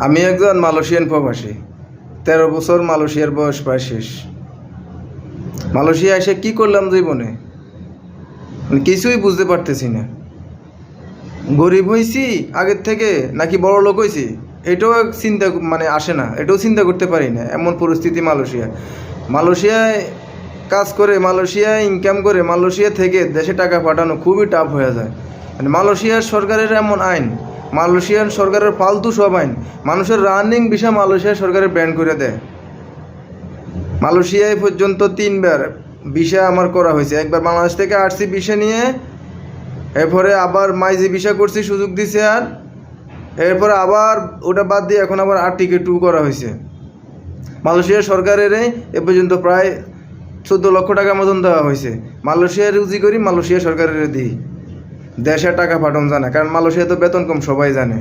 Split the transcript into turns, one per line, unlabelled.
আমি একজন মালয়েশিয়ান প্রবাসী, 13 বছর মালয়েশিয়ার বয়স প্রায় শেষ। মালয়েশিয়া এসে কি করলাম জীবনে কিছুই বুঝতে পারতেছি না। গরিব হয়েছি আগের থেকে নাকি বড় লোক হয়েছি এটাও চিন্তা আসে না, এটাও চিন্তা করতে পারি না। এমন পরিস্থিতি মালয়েশিয়ায় কাজ করে, মালয়েশিয়ায় ইনকাম করে, মালয়েশিয়া থেকে দেশে টাকা পাঠানো খুবই টাফ হয়ে যায়। মালয়েশিয়ার সরকারের এমন আইন, মালয়েশিয়ান সরকারের ফালতু সব আইন, মানুষের রানিং ভিসা মালয়েশিয়া সরকারের ব্যান করে দেয়। মালয়েশিয়ায় পর্যন্ত 3বার ভিসা আমার করা হয়েছে। একবার বাংলাদেশ থেকে আসছি ভিসা নিয়ে, এরপরে আবার মাইজি ভিসা করছি, সুযোগ দিছে, আর এরপরে আবার ওটা বাদ দিয়ে এখন আবার আরটিকে 2 করা হয়েছে। মালয়েশিয়া সরকারের এ পর্যন্ত প্রায় 14 লক্ষ টাকা মতন দেওয়া হয়েছে। মালয়েশিয়ায় রুজি করি, মালয়েশিয়া সরকারের দিই, দেশে টাকা পাঠানো জানে, কারণ মালয়েশিয়া তো বেতন কম সবাই জানে।